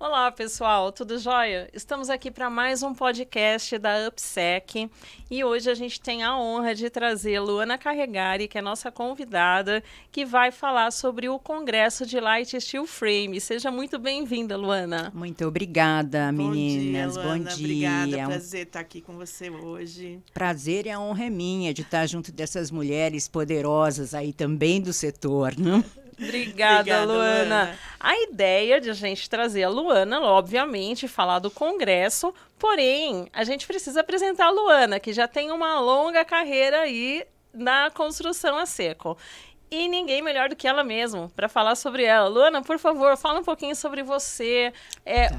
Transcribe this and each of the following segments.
Olá, pessoal, tudo jóia? Estamos aqui para mais um podcast da UPSEC e hoje a gente tem a honra de trazer Luana Carregari, que é nossa convidada, que vai falar sobre o Congresso de Light Steel Frame. Seja muito bem-vinda, Luana. Muito obrigada, Bom dia, meninas. Bom Luana. Obrigada. dia. Prazer estar aqui com você hoje. Prazer e a honra é minha de estar junto dessas mulheres poderosas aí também do setor, né? Obrigada, Luana. A ideia de a gente trazer a Luana, obviamente, falar do Congresso, porém, a gente precisa apresentar a Luana, que já tem uma longa carreira aí na construção a seco. E ninguém melhor do que ela mesma para falar sobre ela. Luana, por favor, fala um pouquinho sobre você,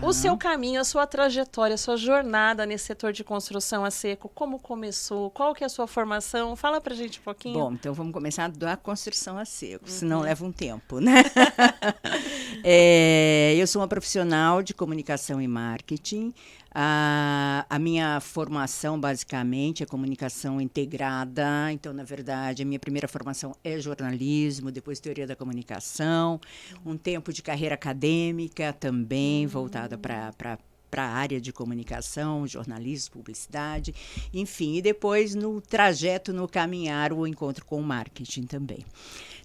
o seu caminho, a sua trajetória, a sua jornada nesse setor de construção a seco. Como começou? Qual que é a sua formação? Fala pra gente um pouquinho. Bom, então vamos começar da construção a seco, senão leva um tempo, né? Eu sou uma profissional de comunicação e marketing. A minha formação, basicamente, é comunicação integrada. Então, na verdade, a minha primeira formação é jornalismo, depois teoria da comunicação, um tempo de carreira acadêmica também, voltada para a área de comunicação, jornalismo, publicidade, enfim. E depois, no trajeto, no caminhar, o encontro com o marketing também.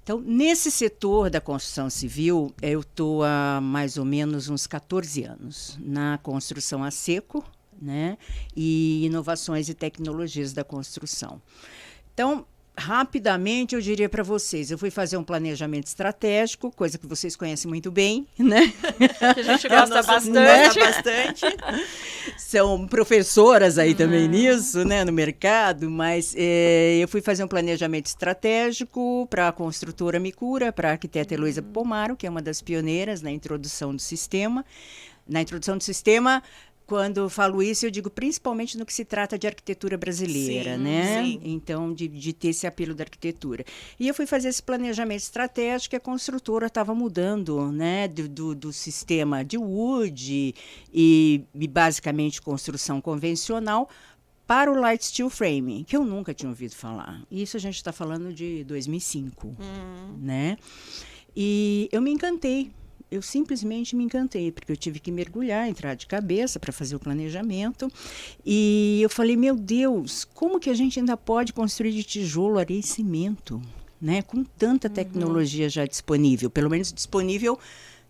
Então, nesse setor da construção civil, eu estou há mais ou menos uns 14 anos na construção a seco, né, e inovações e tecnologias da construção. Então, rapidamente, eu diria para vocês, eu fui fazer um planejamento estratégico, coisa que vocês conhecem muito bem, né? Que a gente gosta bastante. Gosta bastante. São professoras aí também nisso, né, no mercado, mas eu fui fazer um planejamento estratégico para a construtora Micura, para a arquiteta Heloísa Pomaro, que é uma das pioneiras na introdução do sistema. Na introdução do sistema, quando eu falo isso, eu digo principalmente no que se trata de arquitetura brasileira, Sim, né? sim. Então, de ter esse apelo da arquitetura. E eu fui fazer esse planejamento estratégico, e a construtora estava mudando, né, do sistema de wood e basicamente construção convencional para o light steel framing, que eu nunca tinha ouvido falar. Isso a gente está falando de 2005, né? E eu me encantei. Eu simplesmente me encantei, porque eu tive que mergulhar, entrar de cabeça para fazer o planejamento. E eu falei, meu Deus, como que a gente ainda pode construir de tijolo, areia e cimento, né? Com tanta tecnologia já disponível, pelo menos disponível,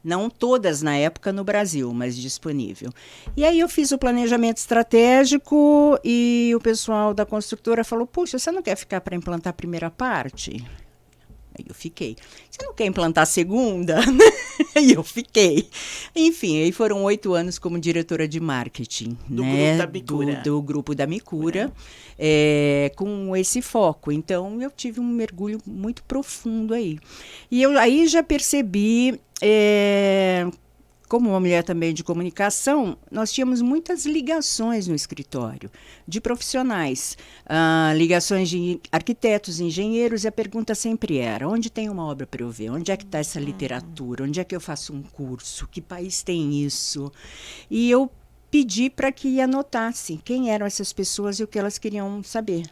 não todas na época no Brasil, mas disponível. E aí eu fiz o planejamento estratégico e o pessoal da construtora falou, puxa, você não quer ficar para implantar a primeira parte? Aí eu fiquei. Você não quer implantar a segunda? E eu fiquei. Enfim, aí foram 8 anos como diretora de marketing. Do né? grupo da Micura. Do grupo da Micura, com esse foco. Então, eu tive um mergulho muito profundo aí. E eu aí já percebi... como uma mulher também de comunicação, nós tínhamos muitas ligações no escritório, de profissionais, ligações de arquitetos, engenheiros, e a pergunta sempre era, onde tem uma obra para eu ver? Onde é que está essa literatura? Onde é que eu faço um curso? Que país tem isso? E eu pedi para que anotasse quem eram essas pessoas e o que elas queriam saber.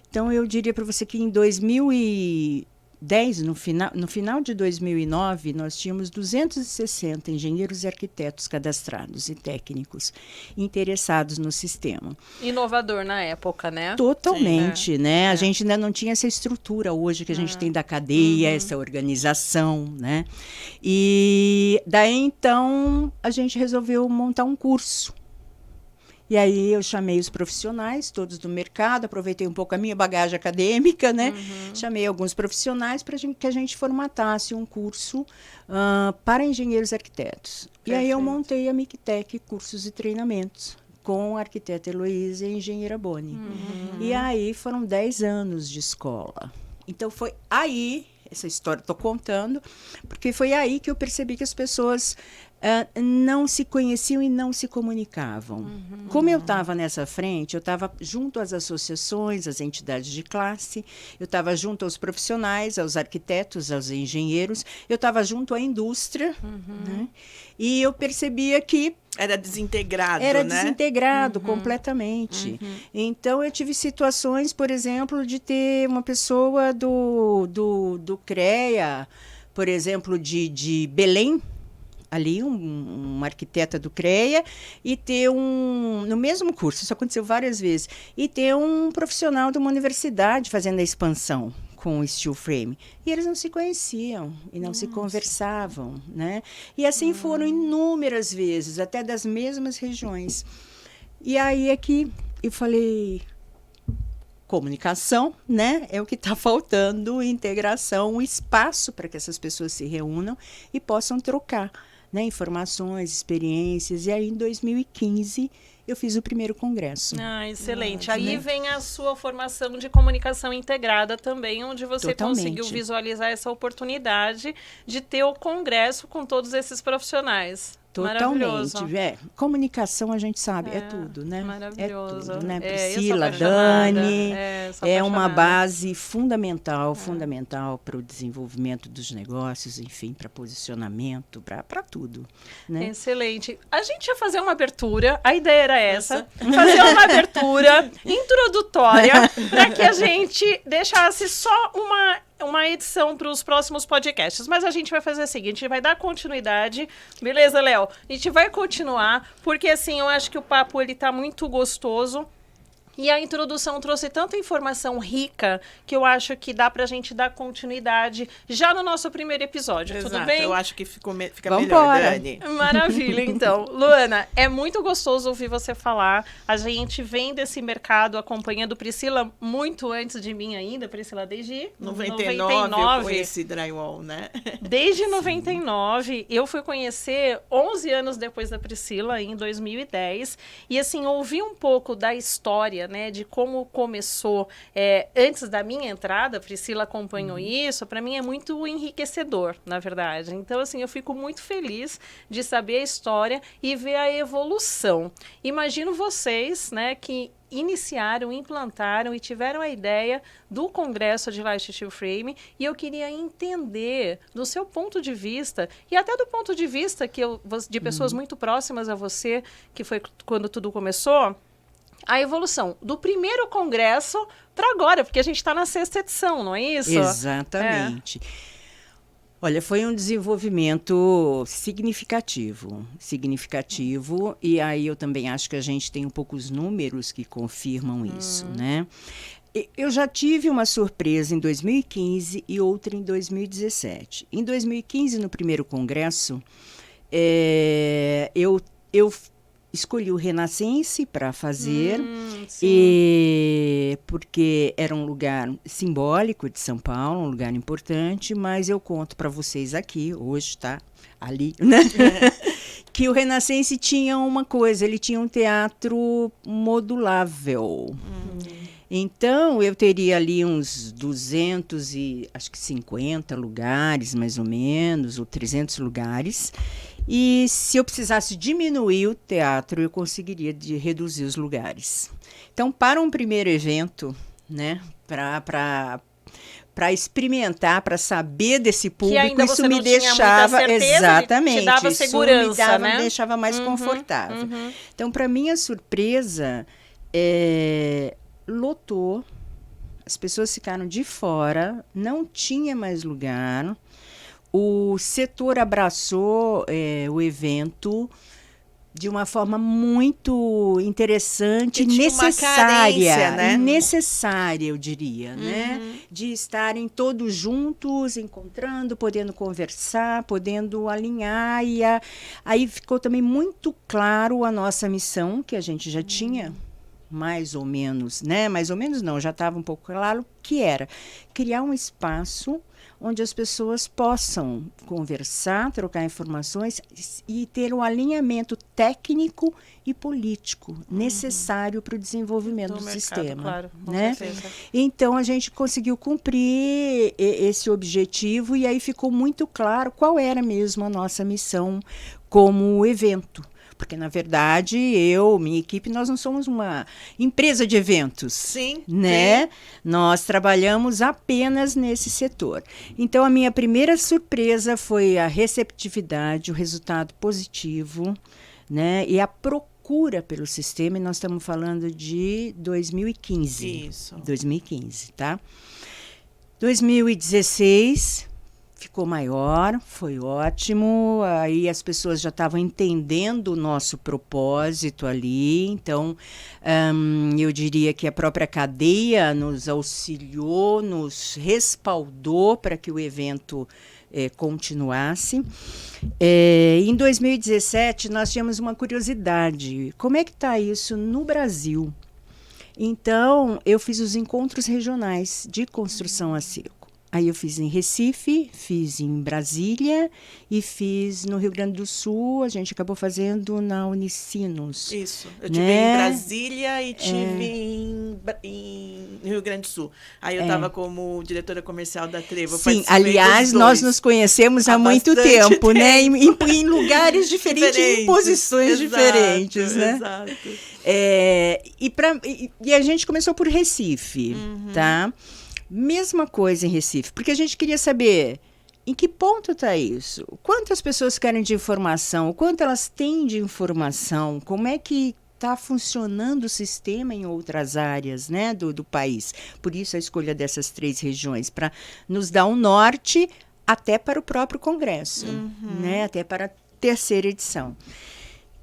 Então, eu diria para você que em 2010, no final de 2009, nós tínhamos 260 engenheiros e arquitetos cadastrados e técnicos interessados no sistema. Inovador na época, né? Totalmente, né? A gente ainda não tinha essa estrutura hoje que a gente tem da cadeia, essa organização, né? E daí, então, a gente resolveu montar um curso. E aí eu chamei os profissionais, todos do mercado, aproveitei um pouco a minha bagagem acadêmica, né? Chamei alguns profissionais para que a gente formatasse um curso para engenheiros e arquitetos. E aí eu montei a Mictec Cursos e Treinamentos com a arquiteta Heloísa e a engenheira Boni. E aí foram 10 anos de escola. Então foi aí, essa história estou contando, porque foi aí que eu percebi que as pessoas não se conheciam e não se comunicavam. Como eu estava nessa frente, eu estava junto às associações, às entidades de classe, eu estava junto aos profissionais, aos arquitetos, aos engenheiros, eu estava junto à indústria, né? E eu percebia que Era desintegrado, era né? desintegrado completamente. Então, eu tive situações, por exemplo, de ter uma pessoa do CREA, por exemplo, de Belém, ali, uma arquiteta do CREA, e ter no mesmo curso, isso aconteceu várias vezes, e ter um profissional de uma universidade fazendo a expansão com o steel frame. E eles não se conheciam e não se conversavam, né? E assim foram inúmeras vezes, até das mesmas regiões. E aí é que eu falei, comunicação, né? É o que está faltando, integração, um espaço para que essas pessoas se reúnam e possam trocar, né, informações, experiências. E aí, em 2015, eu fiz o primeiro congresso. Excelente. Aí vem a sua formação de comunicação integrada também, onde você conseguiu visualizar essa oportunidade de ter o congresso com todos esses profissionais. Totalmente. Comunicação, a gente sabe, é tudo, né? Maravilhoso. É tudo, né? Priscila, Dani, é uma base fundamental para o desenvolvimento dos negócios, enfim, para posicionamento, para tudo. Né? Excelente. A gente ia fazer uma abertura, a ideia era essa, fazer uma abertura introdutória para que a gente deixasse só uma edição para os próximos podcasts, mas a gente vai fazer assim, a gente vai dar continuidade, beleza, Léo? A gente vai continuar, porque assim, eu acho que o papo ele tá muito gostoso. E a introdução trouxe tanta informação rica que eu acho que dá pra gente dar continuidade já no nosso primeiro episódio. Exato, tudo bem? Eu acho que fica melhor, Dani. Maravilha, então. Luana, é muito gostoso ouvir você falar. A gente vem desse mercado acompanhando Priscila muito antes de mim ainda, Priscila, desde 99 eu conheci drywall, né? Desde 99, eu fui conhecer 11 anos depois da Priscila, em 2010. E assim, ouvi um pouco da história, né, de como começou antes da minha entrada. A Priscila acompanhou isso. Para mim é muito enriquecedor, na verdade. Então, assim, eu fico muito feliz de saber a história e ver a evolução. Imagino vocês, né, que iniciaram, implantaram e tiveram a ideia do Congresso de Light Steel Frame, e eu queria entender, do seu ponto de vista, e até do ponto de vista de pessoas muito próximas a você, que foi quando tudo começou, a evolução do primeiro congresso para agora, porque a gente está na 6ª edição, não é isso? Exatamente. Olha, foi um desenvolvimento significativo, e aí eu também acho que a gente tem um pouco os números que confirmam isso, né? Eu já tive uma surpresa em 2015 e outra em 2017. Em 2015, no primeiro congresso, eu escolhi o Renascense para fazer, porque era um lugar simbólico de São Paulo, um lugar importante, mas eu conto para vocês aqui, hoje está ali, né? Que o Renascense tinha uma coisa, ele tinha um teatro modulável. Então, eu teria ali uns 250 lugares, mais ou menos, ou 300 lugares. E se eu precisasse diminuir o teatro, eu conseguiria reduzir os lugares. Então, para um primeiro evento, né, para experimentar, para saber desse público, isso me deixava exatamente, te dava segurança, me deixava mais confortável. Então, para minha surpresa, lotou, as pessoas ficaram de fora, não tinha mais lugar. O setor abraçou o evento de uma forma muito interessante, necessária, né? Necessária, eu diria, né? De estarem todos juntos, encontrando, podendo conversar, podendo alinhar. E aí ficou também muito claro a nossa missão, que a gente já tinha mais ou menos, né? Mais ou menos não, já estava um pouco claro, que era criar um espaço onde as pessoas possam conversar, trocar informações e ter um alinhamento técnico e político necessário para o desenvolvimento do sistema. Claro, né? Então, a gente conseguiu cumprir esse objetivo e aí ficou muito claro qual era mesmo a nossa missão como evento. Porque, na verdade, minha equipe, nós não somos uma empresa de eventos. Sim. Né? Sim. Nós trabalhamos apenas nesse setor. Então, a minha primeira surpresa foi a receptividade, o resultado positivo, né? E a procura pelo sistema, e nós estamos falando de 2015. Isso. 2015, tá? 2016... ficou maior, foi ótimo. Aí as pessoas já estavam entendendo o nosso propósito ali. Então, eu diria que a própria cadeia nos auxiliou, nos respaldou para que o evento continuasse. Em 2017, nós tínhamos uma curiosidade. Como é que está isso no Brasil? Então, eu fiz os encontros regionais de construção a seco. Aí eu fiz em Recife, fiz em Brasília e fiz no Rio Grande do Sul. A gente acabou fazendo na Unicinos. Isso. Eu tive em Brasília e tive em Rio Grande do Sul. Aí eu estava como diretora comercial da Trevo. Sim, aliás, nós nos conhecemos há muito tempo, né? Em lugares diferentes, em posições diferentes, né? Exato. E a gente começou por Recife, tá? Mesma coisa em Recife, porque a gente queria saber em que ponto está isso, quantas pessoas querem de informação, o quanto elas têm de informação, como é que está funcionando o sistema em outras áreas, né, do país. Por isso a escolha dessas 3 regiões, para nos dar um norte até para o próprio Congresso, né, até para a 3ª edição.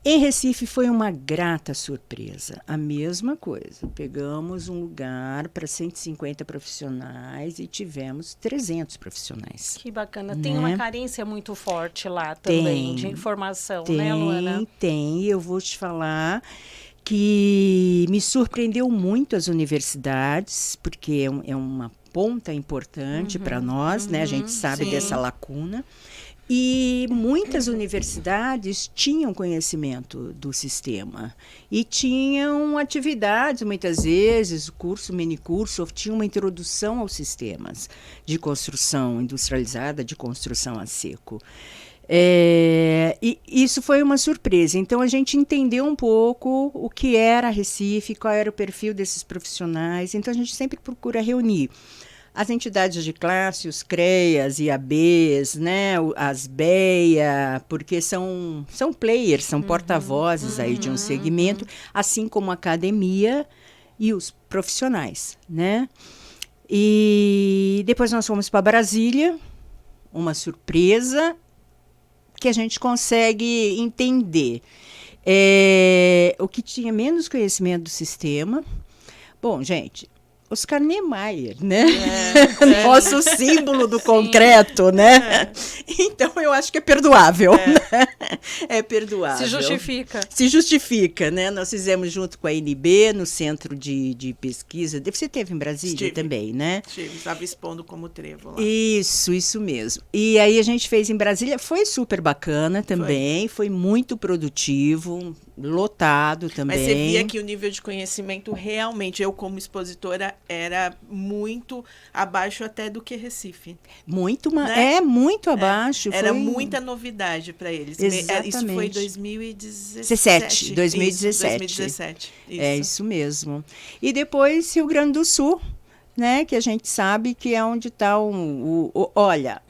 Em Recife foi uma grata surpresa. A mesma coisa. Pegamos um lugar para 150 profissionais e tivemos 300 profissionais. Que bacana. Né? Tem uma carência muito forte lá também de informação, né, Luana? Tem. Eu vou te falar que me surpreendeu muito as universidades, porque é uma ponta importante para nós, né? A gente sabe dessa lacuna. E muitas universidades tinham conhecimento do sistema e tinham atividades, muitas vezes, curso, minicurso, tinha uma introdução aos sistemas de construção industrializada, de construção a seco. E isso foi uma surpresa. Então, a gente entendeu um pouco o que era Recife, qual era o perfil desses profissionais. Então, a gente sempre procura reunir as entidades de classe, os CREAs, IABs, né, as BEA, porque são players, são porta-vozes aí de um segmento, assim como a academia e os profissionais, né? E depois nós fomos para Brasília, uma surpresa que a gente consegue entender. O que tinha menos conhecimento do sistema. Bom, gente, Oscar Niemeyer, né? O nosso símbolo do concreto, né? Então, eu acho que é perdoável. Né? É perdoável. Se justifica, né? Nós fizemos junto com a INB, no Centro de Pesquisa. Você esteve em Brasília também, né? Estava expondo como Trevo lá. Isso mesmo. E aí a gente fez em Brasília, foi super bacana também, foi muito produtivo, lotado também. Mas você via que o nível de conhecimento realmente, eu como expositora, era muito abaixo até do que Recife. Muito, né? Muito abaixo. Era muita novidade para eles. Exatamente. Isso foi 2017. 2017. É isso mesmo. E depois Rio Grande do Sul, né, que a gente sabe que é onde está olha,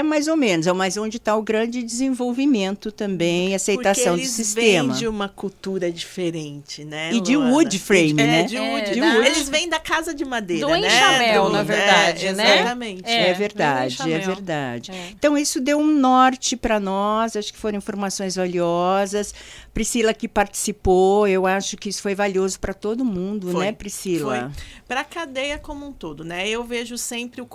mais ou menos, mas onde está o grande desenvolvimento também, aceitação do sistema. Porque eles vêm de uma cultura diferente, né, E de wood frame, né? De wood. Eles vêm da casa de madeira, do enxamel, na verdade, né? Exatamente. É verdade. Então, isso deu um norte para nós, acho que foram informações valiosas. Priscila que participou, eu acho que isso foi valioso para todo mundo, né, Priscila? Foi. Para a cadeia como um todo, né? Eu vejo sempre o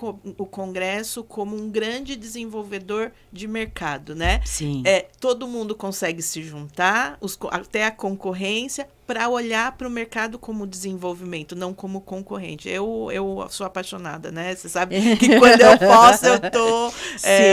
Congresso como um grande desenvolvedor de mercado, né? Sim. Todo mundo consegue se juntar, até a concorrência, para olhar para o mercado como desenvolvimento, não como concorrente. Eu sou apaixonada, né? Você sabe que quando eu posso, eu tô...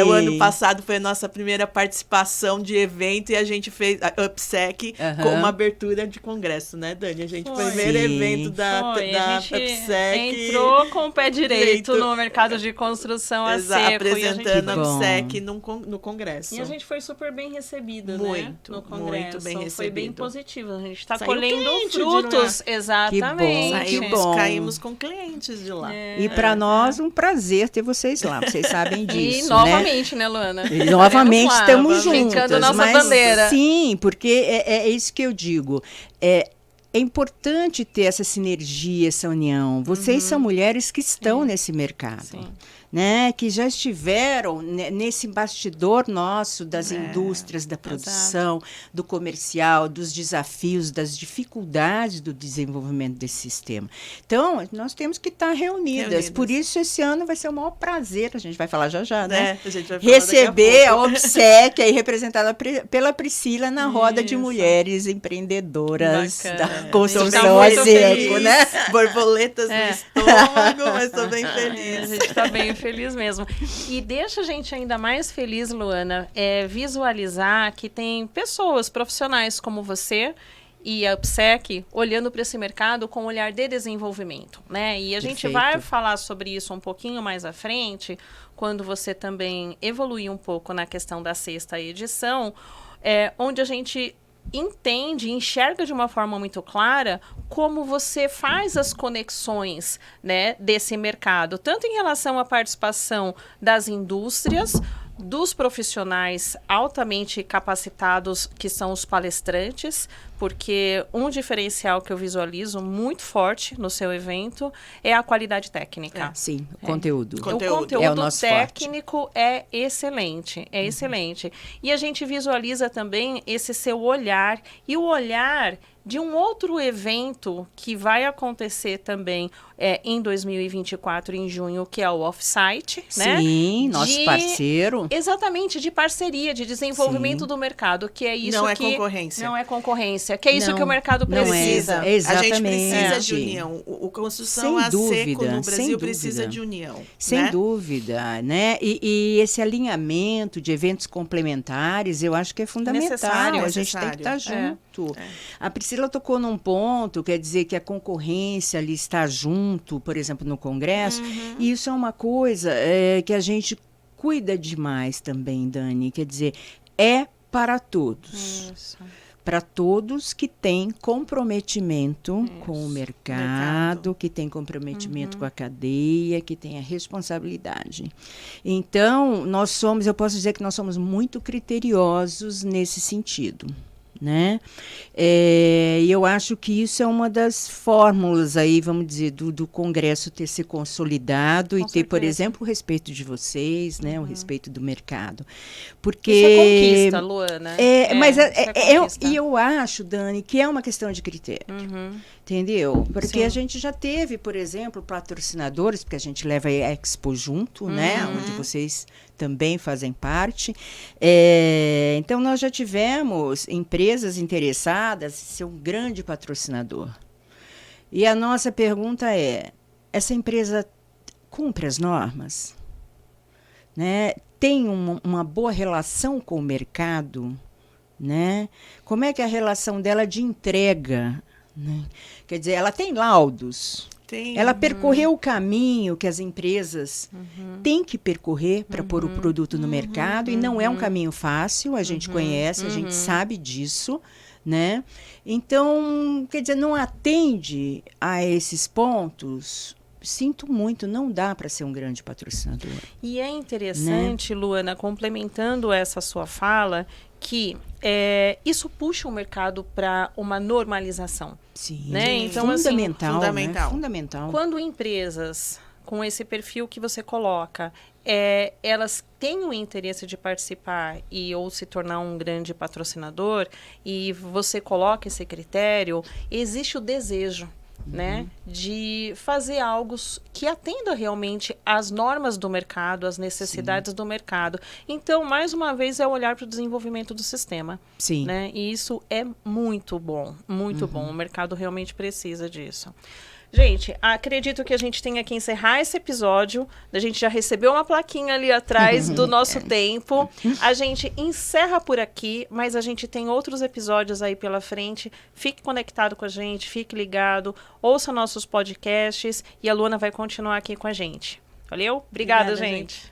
o ano passado foi a nossa primeira participação de evento e a gente fez a UPSEC com uma abertura de congresso, né, Dani? A gente foi o primeiro evento da UPSEC. Entrou com o pé direito no mercado de construção a seco. Apresentando a UPSEC no congresso. E a gente foi super bem recebida, né? No congresso. Muito bem recebido. Foi bem positivo. A gente está colhendo frutos, exatamente. Caímos com clientes de lá. E para nós, um prazer ter vocês lá, vocês sabem disso. E novamente, né, Luana? E novamente estamos juntas. Brincando nossa bandeira. Sim, porque é isso que eu digo. É importante ter essa sinergia, essa união. Vocês são mulheres que estão nesse mercado. Sim. né, que já estiveram nesse bastidor nosso das indústrias, da produção, do comercial, dos desafios, das dificuldades do desenvolvimento desse sistema. Então, nós temos que estar reunidas. Por isso, esse ano vai ser o maior prazer, a gente vai falar já, né? A gente vai falar receber a Obsec, aí representada pela Priscila, na roda de mulheres empreendedoras da construção a seco, né? Borboletas no estômago, mas estou bem feliz. A gente está bem feliz mesmo. E deixa a gente ainda mais feliz, Luana, visualizar que tem pessoas profissionais como você e a Obsec olhando para esse mercado com um olhar de desenvolvimento, né? E a gente vai falar sobre isso um pouquinho mais à frente, quando você também evoluir um pouco na questão da 6ª edição, onde a gente entende, enxerga de uma forma muito clara como você faz as conexões, né, desse mercado, tanto em relação à participação das indústrias, dos profissionais altamente capacitados, que são os palestrantes, porque um diferencial que eu visualizo muito forte no seu evento é a qualidade técnica. Sim, o conteúdo. O conteúdo é o nosso técnico forte. é excelente, excelente. E a gente visualiza também esse seu olhar e o olhar de um outro evento que vai acontecer também em 2024, em junho, que é o Offsite, né? Sim, nosso parceiro. Exatamente, de parceria, de desenvolvimento do mercado, que é isso não que... Não é concorrência. Não é concorrência, que é isso que o mercado precisa. Exatamente. A gente precisa de união. O construção a seco no Brasil precisa de união. Sem dúvida, né? E esse alinhamento de eventos complementares, eu acho que é fundamental. Necessário. A gente tem que estar junto. A Priscila tocou num ponto, quer dizer que a concorrência ali está junto, por exemplo, no Congresso, e isso é uma coisa que a gente cuida demais também, Dani, quer dizer, é para todos. Isso. Para todos que têm comprometimento com o mercado, que têm comprometimento com a cadeia, que têm a responsabilidade. Então, eu posso dizer que nós somos muito criteriosos nesse sentido. Né? E eu acho que isso é uma das fórmulas aí, vamos dizer, do Congresso ter se consolidado e ter, por exemplo, o respeito de vocês, né? O respeito do mercado. Porque isso é conquista, Luana. E eu acho, Dani, que é uma questão de critério. Entendeu? Porque a gente já teve, por exemplo, patrocinadores, porque a gente leva a Expo junto, né? Onde vocês também fazem parte. Então, nós já tivemos empresas interessadas em ser um grande patrocinador. E a nossa pergunta é, essa empresa cumpre as normas? Né? Tem uma boa relação com o mercado? Né? Como é que é a relação dela de entrega? Né? Quer dizer, ela tem laudos. Ela percorreu o caminho que as empresas têm que percorrer para pôr o produto no mercado, e não é um caminho fácil, a gente conhece, a gente sabe disso, né? Então, quer dizer, não atende a esses pontos. Sinto muito, não dá para ser um grande patrocinador. E é interessante, né, Luana, complementando essa sua fala, que isso puxa o mercado para uma normalização. Sim, né? Então, fundamental, assim, né? Fundamental. Quando empresas com esse perfil que você coloca, elas têm o interesse de participar ou se tornar um grande patrocinador, e você coloca esse critério, existe o desejo, né, de fazer algo que atenda realmente às normas do mercado, às necessidades do mercado. Então, mais uma vez, é olhar para o desenvolvimento do sistema. Sim. Né? E isso é muito bom, muito bom. O mercado realmente precisa disso. Gente, acredito que a gente tenha que encerrar esse episódio. A gente já recebeu uma plaquinha ali atrás do nosso tempo. A gente encerra por aqui, mas a gente tem outros episódios aí pela frente. Fique conectado com a gente, fique ligado, ouça nossos podcasts e a Luana vai continuar aqui com a gente. Valeu? Obrigada, gente.